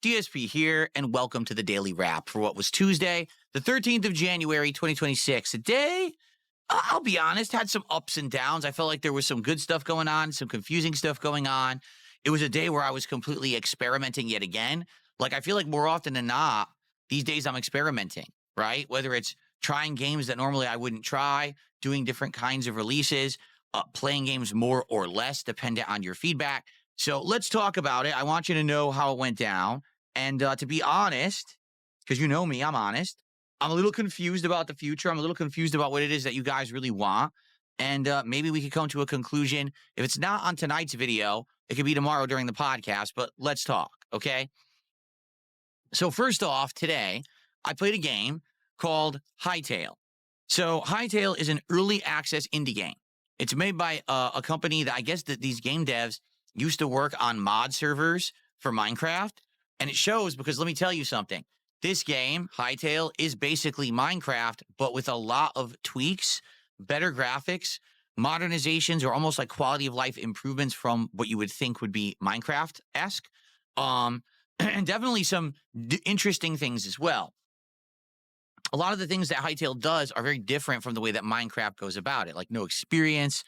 DSP here, and welcome to the Daily Wrap for what was Tuesday, the 13th of January, 2026. A day, I'll be honest, had some ups and downs. I felt like there was some good stuff going on, some confusing stuff going on. It was a day where I was completely experimenting yet again. Like, I feel like more often than not, these days I'm experimenting, right? Whether it's trying games that normally I wouldn't try, doing different kinds of releases, playing games more or less, dependent on your feedback. So let's talk about it. I want you to know how it went down. And to be honest, because you know me, I'm honest. I'm a little confused about the future. I'm a little confused about what it is that you guys really want. And maybe we could come to a conclusion. If it's not on tonight's video, it could be tomorrow during the podcast, but let's talk, okay? So first off, today, I played a game called Hytale. So Hytale is an early access indie game. It's made by a company that I guess that these game devs used to work on mod servers for Minecraft. And it shows because let me tell you something. This game, Hytale, is basically Minecraft, but with a lot of tweaks, better graphics, modernizations, or almost like quality of life improvements from what you would think would be Minecraft-esque. And definitely some interesting things as well. A lot of the things that Hytale does are very different from the way that Minecraft goes about it, like no experience,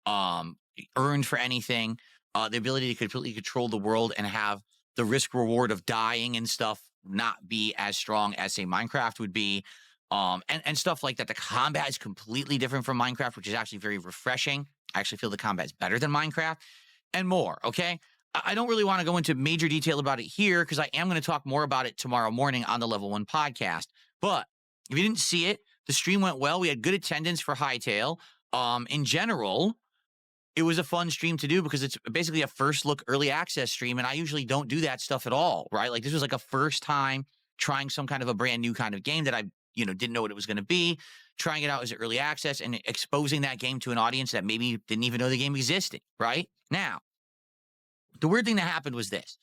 earned for anything, the ability to completely control the world and have the risk reward of dying and stuff not be as strong as, say, Minecraft would be, and stuff like that. The combat is completely different from Minecraft, which is actually very refreshing. I actually feel the combat is better than Minecraft and more, okay? I don't really want to go into major detail about it here because I am going to talk more about it tomorrow morning on the Level 1 podcast. But if you didn't see it, the stream went well. We had good attendance for Hytale. In general, it was a fun stream to do because it's basically a first look early access stream. And I usually don't do that stuff at all, right? Like this was like a first time trying some kind of a brand new kind of game that I, didn't know what it was going to be, trying it out as an early access and exposing that game to an audience that maybe didn't even know the game existed, right? Now, the weird thing that happened was this.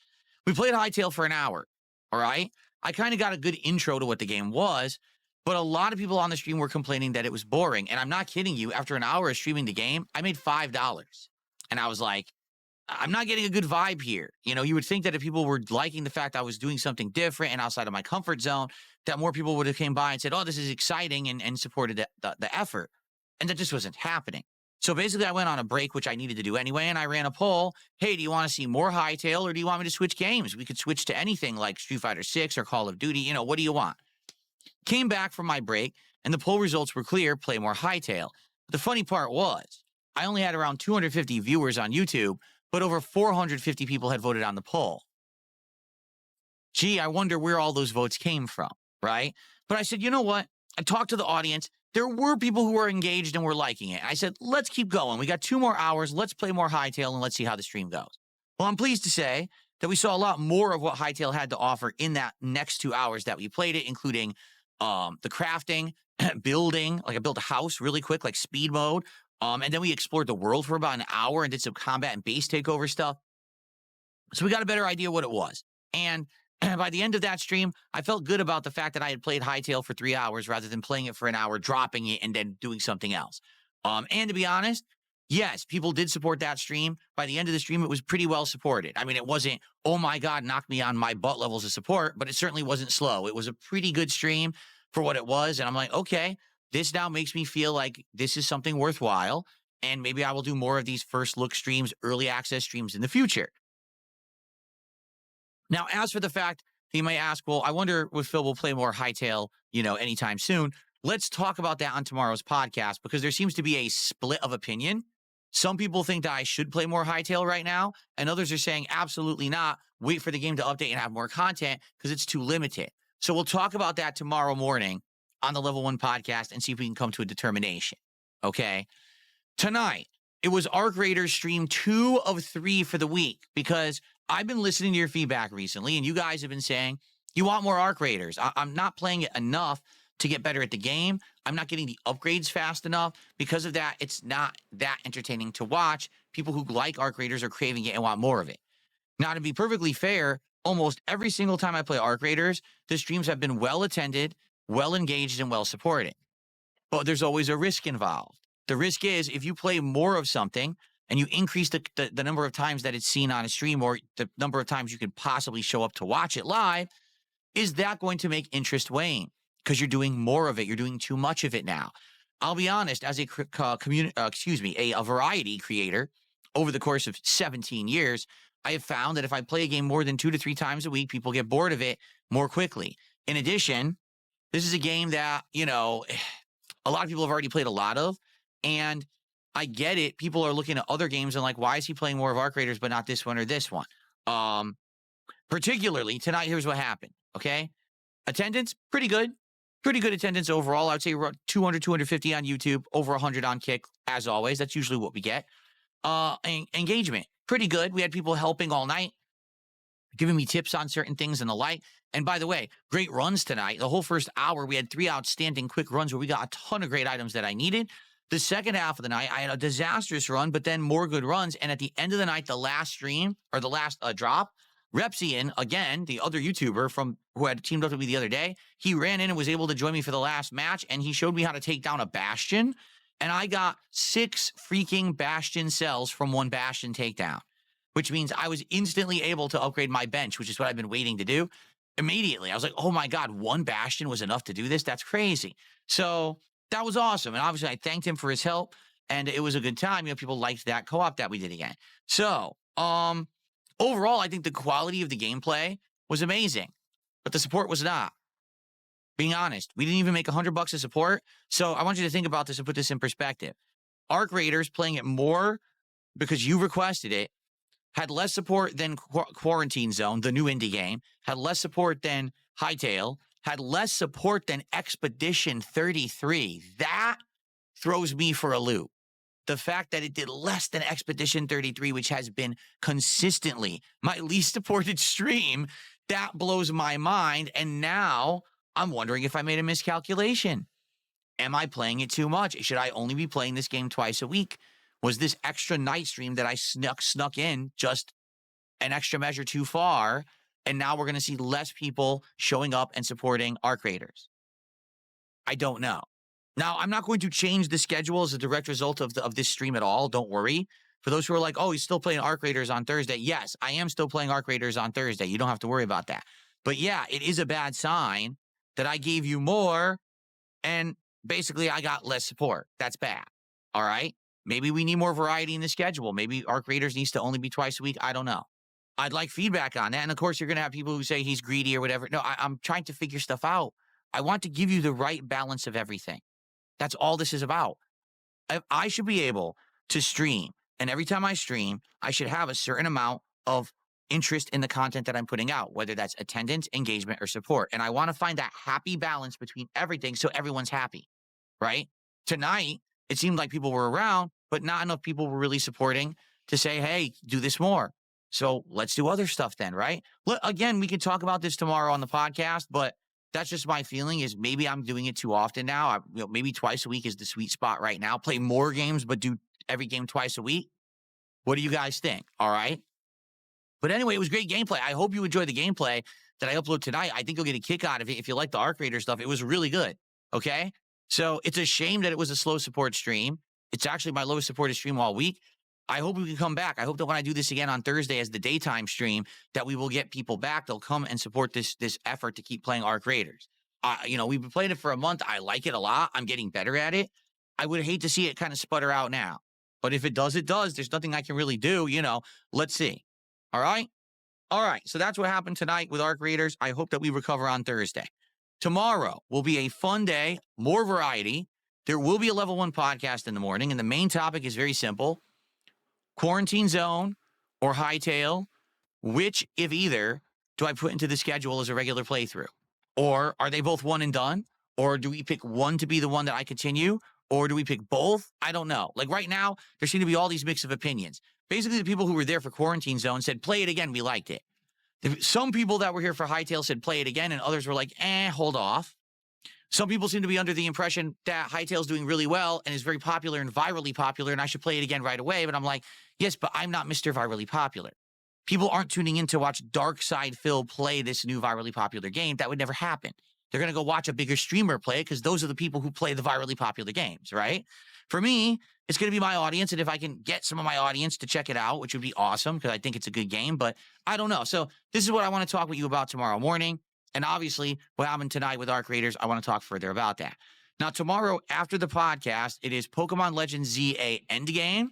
We played Hytale for an hour, all right? I kind of got a good intro to what the game was, but a lot of people on the stream were complaining that it was boring. And I'm not kidding you. After an hour of streaming the game, I made $5. And I was like, I'm not getting a good vibe here. You would think that if people were liking the fact I was doing something different and outside of my comfort zone, that more people would have came by and said, oh, this is exciting and supported the effort. And that just wasn't happening. So basically, I went on a break, which I needed to do anyway, and I ran a poll. Hey, do you want to see more Hytale or do you want me to switch games? We could switch to anything like Street Fighter 6 or Call of Duty. What do you want? Came back from my break, and the poll results were clear, play more Hytale. The funny part was, I only had around 250 viewers on YouTube, but over 450 people had voted on the poll. Gee, I wonder where all those votes came from, right? But I said, you know what? I talked to the audience. There were people who were engaged and were liking it. I said, let's keep going. We got 2 more hours. Let's play more Hytale, and let's see how the stream goes. Well, I'm pleased to say that we saw a lot more of what Hytale had to offer in that next 2 hours that we played it, including the crafting, building, like I built a house really quick, like speed mode. And then we explored the world for about an hour and did some combat and base takeover stuff. So we got a better idea what it was. And by the end of that stream, I felt good about the fact that I had played Hytale for 3 hours rather than playing it for an hour, dropping it, and then doing something else. And to be honest, yes, people did support that stream. By the end of the stream, it was pretty well supported. I mean, it wasn't, oh my God, knock me on my butt levels of support, but it certainly wasn't slow. It was a pretty good stream for what it was. And I'm like, okay, this now makes me feel like this is something worthwhile. And maybe I will do more of these first look streams, early access streams in the future. Now, as for the fact that you may ask, well, I wonder if Phil will play more Hytale, anytime soon. Let's talk about that on tomorrow's podcast because there seems to be a split of opinion. Some people think that I should play more Hytale right now, and others are saying absolutely not. Wait for the game to update and have more content because it's too limited. So we'll talk about that tomorrow morning on the Level 1 podcast and see if we can come to a determination, okay? Tonight, it was Arc Raiders stream 2 of 3 for the week because I've been listening to your feedback recently, and you guys have been saying you want more Arc Raiders. I'm not playing it enough to get better at the game. I'm not getting the upgrades fast enough. Because of that, it's not that entertaining to watch. People who like Arc Raiders are craving it and want more of it. Now, to be perfectly fair, almost every single time I play Arc Raiders, the streams have been well attended, well engaged, and well supported. But there's always a risk involved. The risk is if you play more of something and you increase the number of times that it's seen on a stream or the number of times you can possibly show up to watch it live, is that going to make interest wane? Because you're doing more of it. You're doing too much of it now. I'll be honest, as a variety creator over the course of 17 years, I have found that if I play a game more than 2 to 3 times a week, people get bored of it more quickly. In addition, this is a game that, a lot of people have already played a lot of, and I get it. People are looking at other games and like, why is he playing more of Arc Raiders but not this one or this one? Particularly tonight, here's what happened, okay? Attendance, pretty good. Pretty good attendance overall. I would say 200, 250 on YouTube, over 100 on Kick, as always. That's usually what we get. Engagement, pretty good. We had people helping all night, giving me tips on certain things and the like. And by the way, great runs tonight. The whole first hour, we had 3 outstanding quick runs where we got a ton of great items that I needed. The second half of the night, I had a disastrous run, but then more good runs. And at the end of the night, the last stream, or the last drop, Repsian, again, the other YouTuber who had teamed up with me the other day, he ran in and was able to join me for the last match, and he showed me how to take down a Bastion, and I got 6 freaking Bastion cells from 1 Bastion takedown, which means I was instantly able to upgrade my bench, which is what I've been waiting to do. Immediately, I was like, oh my God, 1 Bastion was enough to do this? That's crazy. So that was awesome, and obviously I thanked him for his help, and it was a good time. People liked that co-op that we did again. So, overall, I think the quality of the gameplay was amazing, but the support was not. Being honest, we didn't even make $100 of support. So I want you to think about this and put this in perspective. Arc Raiders, playing it more because you requested it, had less support than Quarantine Zone, the new indie game, had less support than Hytale, had less support than Expedition 33. That throws me for a loop. The fact that it did less than Expedition 33, which has been consistently my least supported stream, that blows my mind. And now I'm wondering if I made a miscalculation. Am I playing it too much? Should I only be playing this game twice a week? Was this extra night stream that I snuck in just an extra measure too far? And now we're going to see less people showing up and supporting Arc Raiders. I don't know. Now, I'm not going to change the schedule as a direct result of this stream at all. Don't worry. For those who are like, oh, he's still playing Arc Raiders on Thursday. Yes, I am still playing Arc Raiders on Thursday. You don't have to worry about that. But yeah, it is a bad sign that I gave you more and basically I got less support. That's bad. All right? Maybe we need more variety in the schedule. Maybe Arc Raiders needs to only be twice a week. I don't know. I'd like feedback on that. And of course, you're going to have people who say he's greedy or whatever. No, I'm trying to figure stuff out. I want to give you the right balance of everything. That's all this is about. I should be able to stream, and every time I stream, I should have a certain amount of interest in the content that I'm putting out, whether that's attendance, engagement, or support. And I want to find that happy balance between everything so everyone's happy, right? Tonight, it seemed like people were around, but not enough people were really supporting to say, hey, do this more. So let's do other stuff then, right? Again, we can talk about this tomorrow on the podcast, but that's just my feeling is maybe I'm doing it too often now. Maybe twice a week is the sweet spot right now. Play more games, but do every game twice a week. What do you guys think? All right. But anyway, it was great gameplay. I hope you enjoyed the gameplay that I upload tonight. I think you'll get a kick out of it. If you like the Arc Raider stuff, it was really good. Okay. So it's a shame that it was a slow support stream. It's actually my lowest supported stream all week. I hope we can come back. I hope that when I do this again on Thursday as the daytime stream, that we will get people back. They'll come and support this effort to keep playing Arc Raiders. We've been playing it for a month. I like it a lot. I'm getting better at it. I would hate to see it kind of sputter out now. But if it does, it does. There's nothing I can really do. Let's see. All right? All right. So that's what happened tonight with Arc Raiders. I hope that we recover on Thursday. Tomorrow will be a fun day, more variety. There will be a Level 1 podcast in the morning, and the main topic is very simple. Quarantine Zone or Hytale, which, if either, do I put into the schedule as a regular playthrough? Or are they both one and done? Or do we pick one to be the one that I continue? Or do we pick both? I don't know. Like right now, there seem to be all these mix of opinions. Basically, the people who were there for Quarantine Zone said, play it again, we liked it. Some people that were here for Hytale said, play it again, and others were like, hold off. Some people seem to be under the impression that Hytale's doing really well and is very popular and virally popular, and I should play it again right away. But I'm like, yes, but I'm not Mr. Virally Popular. People aren't tuning in to watch Darkside Phil play this new virally popular game. That would never happen. They're going to go watch a bigger streamer play because those are the people who play the virally popular games, right? For me, it's going to be my audience. And if I can get some of my audience to check it out, which would be awesome because I think it's a good game, but I don't know. So this is what I want to talk with you about tomorrow morning. And obviously, what happened tonight with Arc Raiders, I want to talk further about that. Now, tomorrow after the podcast, it is Pokemon Legends ZA Endgame.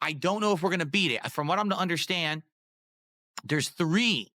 I don't know if we're going to beat it. From what I'm to understand, there's 3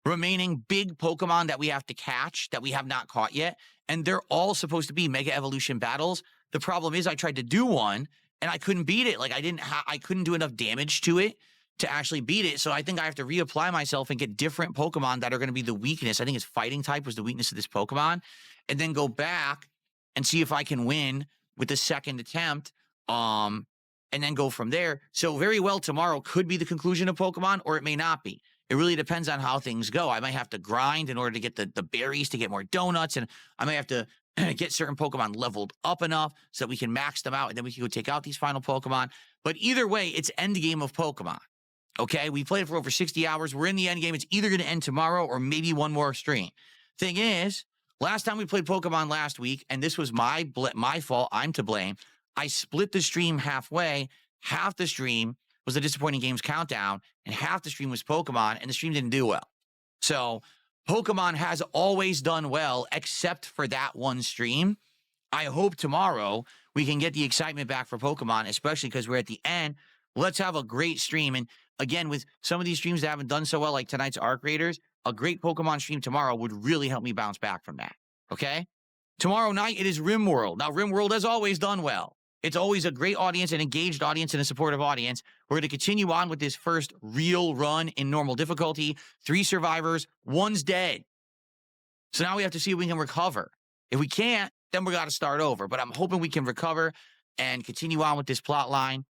remaining big Pokemon that we have to catch that we have not caught yet. And they're all supposed to be Mega Evolution battles. The problem is I tried to do one and I couldn't beat it. Like I couldn't do enough damage to it to actually beat it. So I think I have to reapply myself and get different Pokemon that are going to be the weakness. I think it's fighting type was the weakness of this Pokemon. And then go back and see if I can win with the second attempt. And then go from there. So very well tomorrow could be the conclusion of Pokemon, or it may not be. It really depends on how things go. I might have to grind in order to get the berries to get more donuts, and I may have to get certain Pokemon leveled up enough so that we can max them out, and then we can go take out these final Pokemon. But either way, it's endgame of Pokemon. Okay, we played it for over 60 hours. We're in the endgame. It's either going to end tomorrow or maybe one more stream. Thing is, last time we played Pokemon last week, and this was my fault, I'm to blame, I split the stream halfway. Half the stream was the Disappointing Games Countdown, and half the stream was Pokemon, and the stream didn't do well. So Pokemon has always done well, except for that one stream. I hope tomorrow we can get the excitement back for Pokemon, especially because we're at the end. Let's have a great stream. And again, with some of these streams that haven't done so well, like tonight's Arc Raiders, a great Pokemon stream tomorrow would really help me bounce back from that. Okay? Tomorrow night, it is RimWorld. Now, RimWorld has always done well. It's always a great audience, an engaged audience, and a supportive audience. We're going to continue on with this first real run in normal difficulty. 3 survivors, 1's dead. So now we have to see if we can recover. If we can't, then we got to start over. But I'm hoping we can recover and continue on with this plot line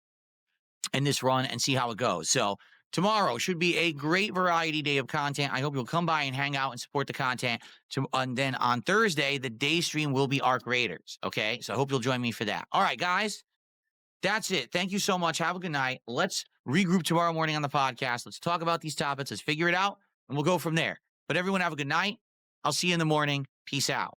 and this run and see how it goes. So tomorrow should be a great variety day of content. I hope you'll come by and hang out and support the content. And then on Thursday, the day stream will be Arc Raiders. Okay, so I hope you'll join me for that. All right, guys, that's it. Thank you so much. Have a good night. Let's regroup tomorrow morning on the podcast. Let's talk about these topics. Let's figure it out, and we'll go from there. But everyone have a good night. I'll see you in the morning. Peace out.